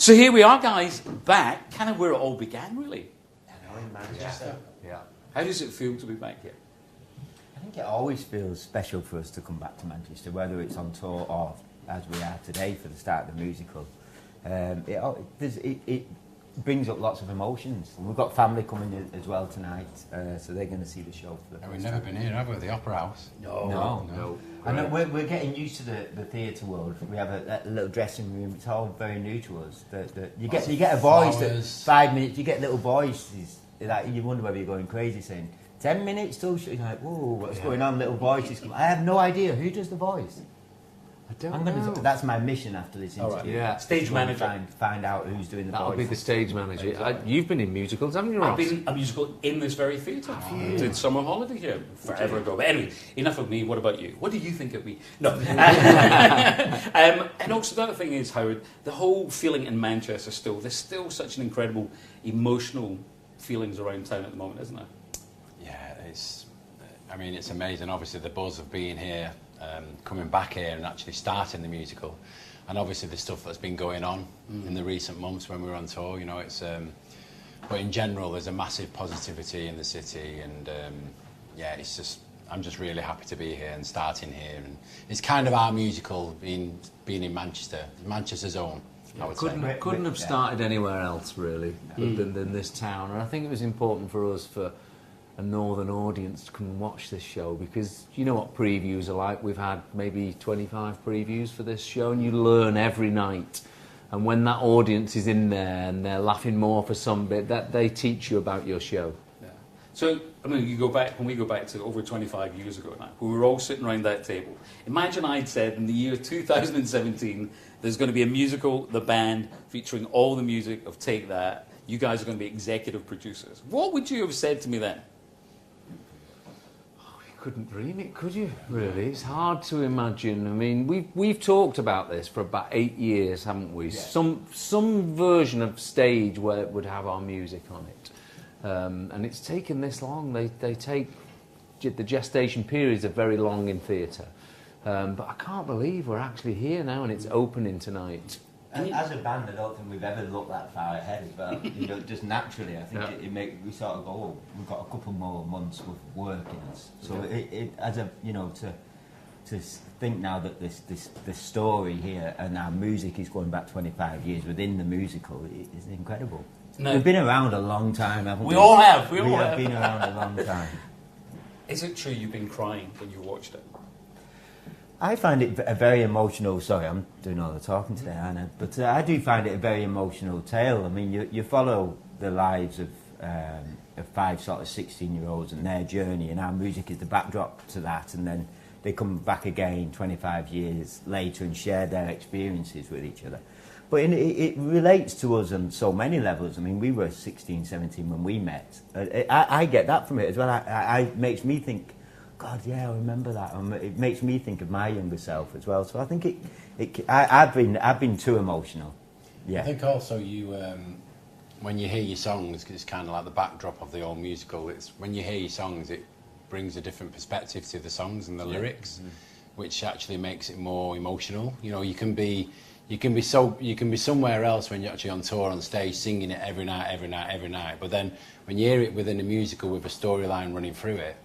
So here we are, guys, back, kind of where it all began, really. In Manchester. Yeah. How does it feel to be back here? I think it always feels special for us to come back to Manchester, whether it's on tour or as we are today for the start of the musical. It brings up lots of emotions. We've got family coming as well tonight, so they're going to see the show for the first We've never been here, have we? The Opera House? No. I know we're getting used to the theatre world. We have a little dressing room. It's all very new to us. You get a voice that 5 minutes. You get little voices that you wonder whether you're going crazy saying 10 minutes till you're like, whoa, what's going on? Little voices. I have no idea who does the voice. I don't know. That's my mission after this interview. Right. Yeah. Stage manager. Find out who's doing the voice. That'll be the stage manager. Exactly. You've been in musicals, haven't you, Ross? I've been a musical in this very theatre. Did Summer Holiday here forever ago. But anyway, enough of me. What about you? What do you think of me? No. And also the other thing is, Howard, the whole feeling in Manchester still, there's still such an incredible emotional feelings around town at the moment, isn't there? Yeah, it's amazing. Obviously, the buzz of being here, coming back here and actually starting the musical, and obviously the stuff that's been going on in the recent months when we were on tour. You know, it's but in general, there's a massive positivity in the city, and it's just I'm just really happy to be here and starting here. And it's kind of our musical being in Manchester, Manchester's own. I would say. Couldn't have started anywhere else really than this town, and I think it was important for us for a northern audience to come and watch this show, because you know what previews are like. We've had maybe 25 previews for this show, and you learn every night, and when that audience is in there and they're laughing more for some bit, that they teach you about your show. Yeah. So I mean, when we go back to over 25 years ago now, we were all sitting around that table. Imagine I'd said in the year 2017 there's going to be a musical, The Band, featuring all the music of Take That. You guys are going to be executive producers. What would you have said to me then? Couldn't dream it, could you? Really, it's hard to imagine. I mean, we've talked about this for about 8 years, haven't we? Yeah. Some version of stage where it would have our music on it, and it's taken this long. They take the gestation periods are very long in theatre, but I can't believe we're actually here now and it's opening tonight. And as a band, I don't think we've ever looked that far ahead as well. You know, just naturally, I think we sort of go, oh, we've got a couple more months of work in us. So to think now that this story here and our music is going back 25 years within the musical is incredible. No. We've been around a long time, haven't we? We all have. We have been around a long time. Is it true you've been crying when you watched it? I find it a very emotional. Sorry, I'm doing all the talking today, Anna. But I do find it a very emotional tale. I mean, you follow the lives of 5 sort of 16-year-olds and their journey, and our music is the backdrop to that. And then they come back again 25 years later and share their experiences with each other. But it relates to us on so many levels. I mean, we were 16, 17 when we met. I get that from it as well. It makes me think, God, yeah, I remember that. It makes me think of my younger self as well. So I think I've been too emotional. Yeah. I think also you, when you hear your songs, 'cause it's kind of like the backdrop of the old musical. It's when you hear your songs, it brings a different perspective to the songs and the lyrics, which actually makes it more emotional. You know, you can be somewhere else when you're actually on tour on stage singing it every night. But then when you hear it within a musical with a storyline running through it,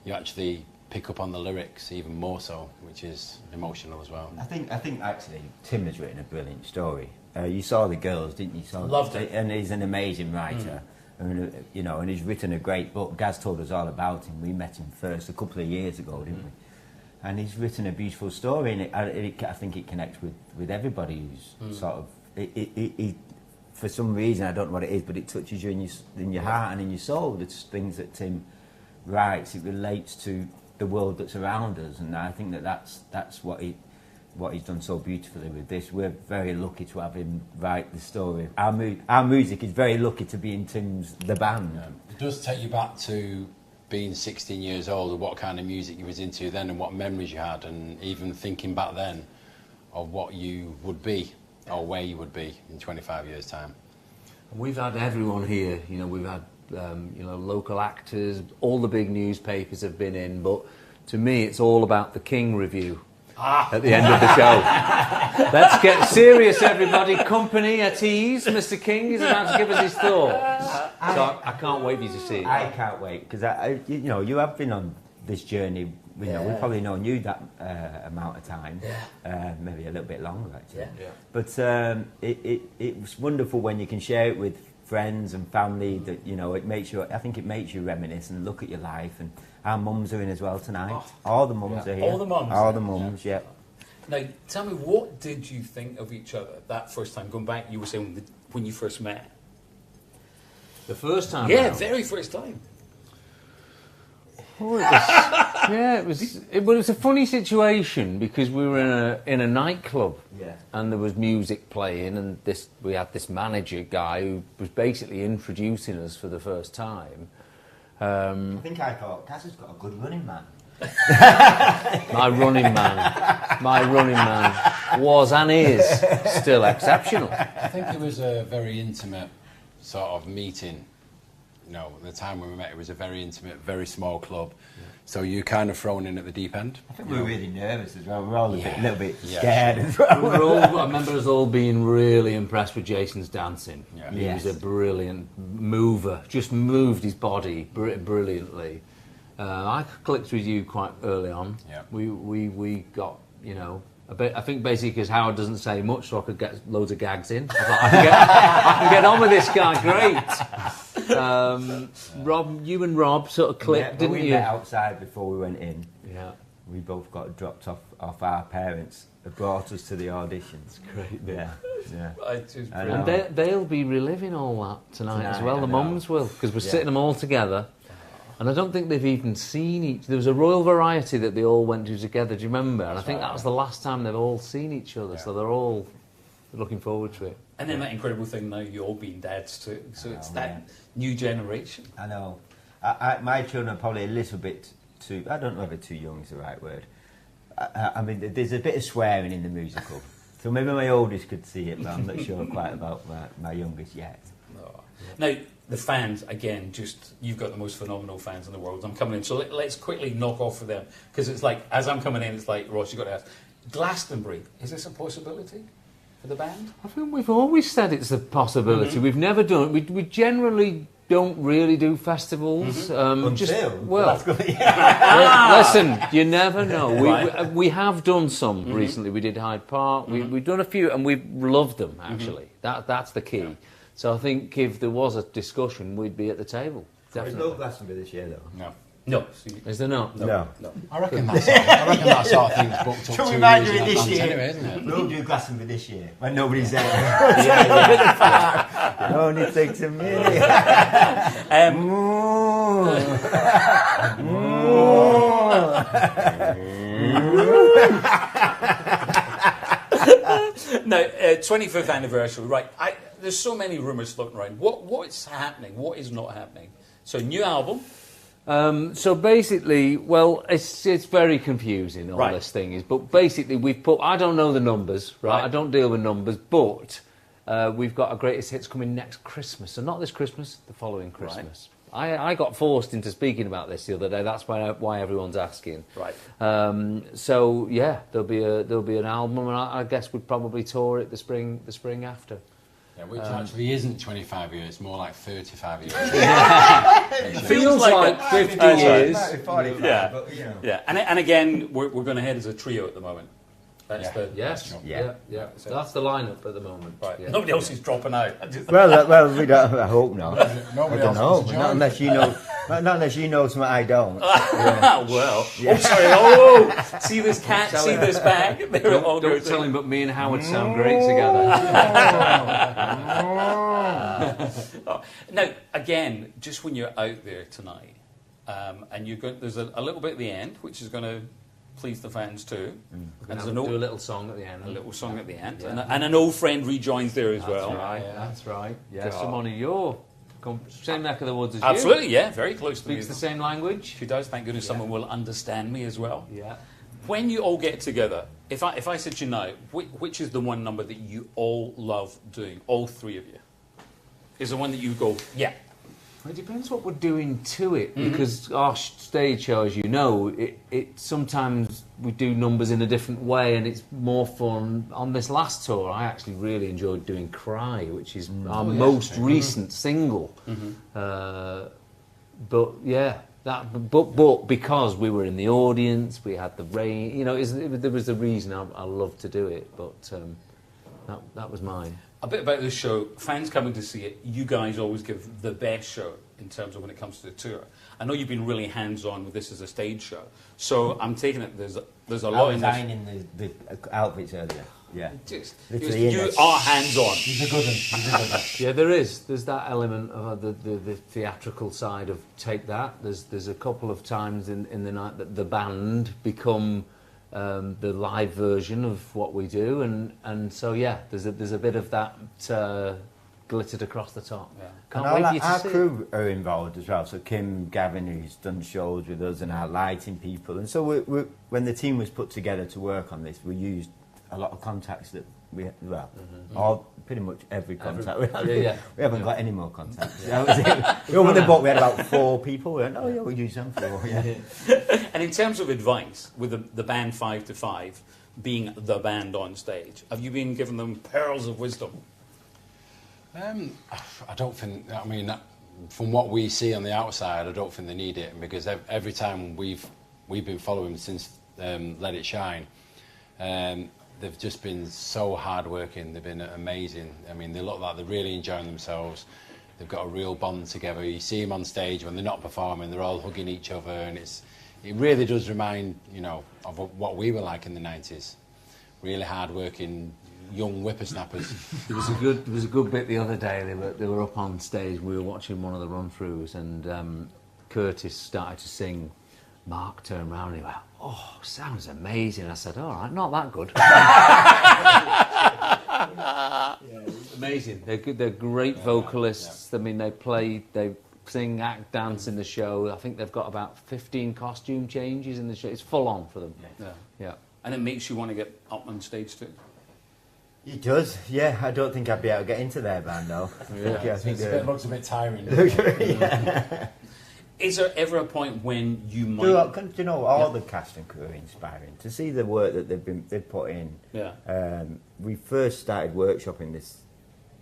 you actually pick up on the lyrics even more so, which is emotional as well. I think actually Tim has written a brilliant story. You saw The Girls, didn't you? Loved it. And he's an amazing writer. And he's written a great book. Gaz told us all about him. We met him first a couple of years ago, didn't we? And he's written a beautiful story, and I think it connects with everybody who's sort of... for some reason, I don't know what it is, but it touches you in your heart and in your soul. There's things that Tim writes, it relates to the world that's around us, and I think that's what he's done so beautifully with this. We're very lucky to have him write the story. Our music is very lucky to be in Tim's The Band. Yeah. It does take you back to being 16 years old and what kind of music you was into then and what memories you had, and even thinking back then of what you would be or where you would be in 25 years' time. We've had everyone here, we've had local actors, all the big newspapers have been in, but to me it's all about the King review at the end of the show. Let's get serious, everybody. Company at ease. Mr. King is about to give us his thoughts. So I can't wait for you to see it. I can't wait, because you have been on this journey. We've probably known you that amount of time, maybe a little bit longer actually. Yeah. But it was wonderful when you can share it with friends and family. That it makes you. I think it makes you reminisce and look at your life. And our mums are in as well tonight. All the mums are here. All the mums. All the mums. Yeah. Now, tell me, what did you think of each other that first time? Going back, you were saying when you first met. The first time? Yeah, very first time. Oh, it was a funny situation because we were in a nightclub, and there was music playing, and we had this manager guy who was basically introducing us for the first time. I think I thought Kaz has got a good running man. My running man was and is still exceptional. I think it was a very intimate sort of meeting. The time when we met, it was a very intimate, very small club. So you're kind of thrown in at the deep end. I think we were really nervous as well. We were all a little bit scared as well. I remember us all being really impressed with Jason's dancing. Yeah. He was a brilliant mover, just moved his body brilliantly. I clicked with you quite early on. Yeah. We got, a bit. I think basically because Howard doesn't say much, so I could get loads of gags in. I thought I can get on with this guy. Great. Rob, you and Rob sort of clicked, didn't you? We met outside before we went in. Yeah. We both got dropped off our parents. They brought us to the auditions. Great. Yeah. And they'll be reliving all that tonight as well. The mums will, because we're sitting them all together. And I don't think they've even seen each. There was a Royal Variety that they all went to together. Do you remember? And I think that was the last time they've all seen each other. Yeah. So they're all looking forward to it. And then that incredible thing now, you all being dads too. So it's that new generation. I know. My children are probably a little bit too. I don't know if too young is the right word. I mean, there's a bit of swearing in the musical. So maybe my oldest could see it, but I'm not sure quite about my youngest yet. No. Now, the fans, again, you've got the most phenomenal fans in the world. I'm coming in, so let's quickly knock off for them. Because it's like, as I'm coming in, it's like, Ross, you've got to ask, Glastonbury, is this a possibility for the band? I think we've always said it's a possibility. Mm-hmm. We've never done it. We generally don't really do festivals. Mm-hmm. Listen, you never know. We have done some recently. We did Hyde Park. We've done a few, and we've loved them, actually. That's the key. Yeah. So I think if there was a discussion, we'd be at the table. There's no Glastonbury this year, though. No. Is there not? No. I reckon that sort of thing's booked up. Shall we might do it this year? Anyway, isn't it? We'll do Glastonbury this year when nobody's there. It only takes a minute. Now, 25th anniversary, right? There's so many rumours floating around. What's happening? What is not happening? So, new album. So basically, well, it's very confusing, all this thing is. But basically, we've put, I don't know the numbers, right? I don't deal with numbers, but we've got our greatest hits coming next Christmas. So not this Christmas, the following Christmas. Right. I got forced into speaking about this the other day. That's why everyone's asking. Right. So yeah, there'll be an album, and I guess we'd probably tour it the spring after. Yeah, which actually isn't 25 years, it's more like 35 years. It feels like 50 years. Yeah. And again, we're going ahead as a trio at the moment. That's So that's the lineup at the moment. Right. Yeah. Nobody else is dropping out. Well, we don't. I hope not. Nobody I don't know. else Not unless you know. Not unless you know something I don't. Well. Oh, sorry. See this cat? See this bag? Don't tell him, but me and Howard sound great together. Now, again, just when you're out there tonight, and there's a little bit at the end, which is going to please the fans too. And do a little song at the end. A little song at the end. Yeah. And an old friend rejoins there as well. That's right. Yeah, someone of your same neck of the woods as you. Absolutely, yeah, very close to me. Speaks the same language. She does, thank goodness someone will understand me as well. Yeah. When you all get together, if I said to you now, which is the one number that you all love doing, all three of you? Is the one that you go, yeah. It depends what we're doing to it, because our stage show, as you know, it sometimes we do numbers in a different way, and it's more fun. On this last tour, I actually really enjoyed doing "Cry," which is our most recent single. But yeah, but because we were in the audience, we had the rain. You know, there was a reason I loved to do it. But that was mine. A bit about this show, fans coming to see it, you guys always give the best show in terms of when it comes to the tour. I know you've been really hands-on with this as a stage show, so I'm taking it there's a lot in this. I was ironing the outfits earlier. Yeah. You are hands-on. He's a good one. Yeah, there's that element of the theatrical side of Take That. There's a couple of times in the night that the band become the live version of what we do, and so yeah, there's a bit of that glittered across the top. Yeah. Can't and wait for you to our see crew are involved as well. So Kim Gavin, who's done shows with us, and our lighting people. And so when the team was put together to work on this, we used a lot of contacts that we all pretty much every contact we had. We haven't got any more contacts. That was it. We opened the book. We had about 4 people. We went, oh yeah, we'll use them for. Yeah. And in terms of advice, with the band 5 to 5 being the band on stage, have you been giving them pearls of wisdom? I don't think. I mean, from what we see on the outside, I don't think they need it, because every time we've been following since Let It Shine, they've just been so hardworking. They've been amazing. I mean, they look like they're really enjoying themselves. They've got a real bond together. You see them on stage when they're not performing; they're all hugging each other, and it really does remind of what we were like in the 90s. Really hardworking young whippersnappers. There was a good bit the other day. They were up on stage. We were watching one of the run-throughs, and Curtis started to sing. Mark turned around and he went, "Oh, sounds amazing." I said, "All right, not that good." Amazing. They're good. They're great vocalists. I mean, they sing, act, dance in the show. I think they've got about 15 costume changes in the show. It's full on for them. Yeah. And it makes you want to get up on stage too. It does, yeah. I don't think I'd be able to get into their band though. I think it looks a bit tiring. Is there ever a point when you might... Do you know, all the cast and crew are inspiring. To see the work that they've put in. Yeah. We first started workshopping this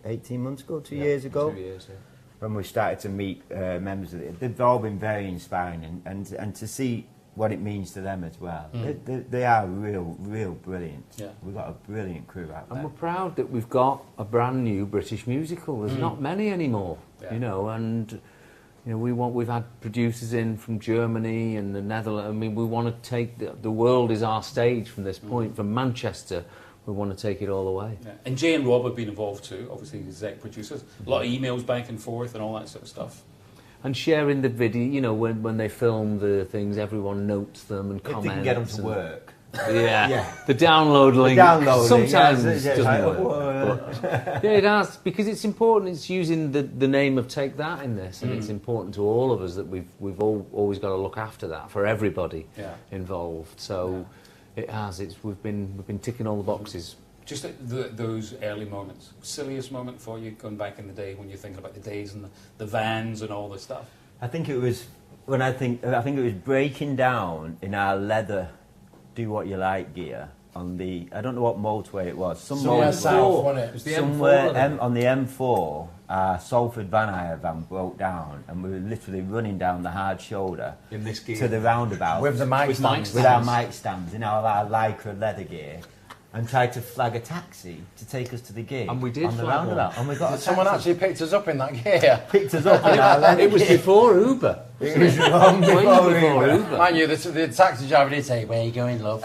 18 months ago, 2 years ago. 2 years, yeah. When we started to meet members of it. They've all been very inspiring, and to see what it means to them as well. They are real brilliant. Yeah. We've got a brilliant crew out there. And we're proud that we've got a brand new British musical. There's not many anymore, and... we've had producers in from Germany and the Netherlands. I mean, we want to take the world is our stage from this point. From Manchester, we want to take it all the way. Yeah. And Jay and Rob have been involved too, obviously exec producers. A lot of emails back and forth and all that sort of stuff. And sharing the video, when they film the things, everyone notes them and comments. If they can get them to work. Yeah. The download link sometimes doesn't work. But, it has, because it's important. It's using the name of Take That in this, and it's important to all of us that we've always got to look after that for everybody involved. So it has. We've been ticking all the boxes. Just those early moments, silliest moment for you going back in the day when you're thinking about the days and the vans and all this stuff. I think it was it was breaking down in our leather Do What You Like gear on I don't know what motorway it was. Somewhere south, wasn't it? It was the M4. On the M4, our Salford van hire van broke down, and we were literally running down the hard shoulder in this gear to the roundabout with the mic stands, with our mic stands in all our lycra leather gear, and tried to flag a taxi to take us to the gig. And we did on the roundabout. And we got someone actually picked us up in that gear. Picked us up in our leather It was gear. before Uber. It was long before Uber. Mind you, the taxi driver did say, "Where are you going, love?"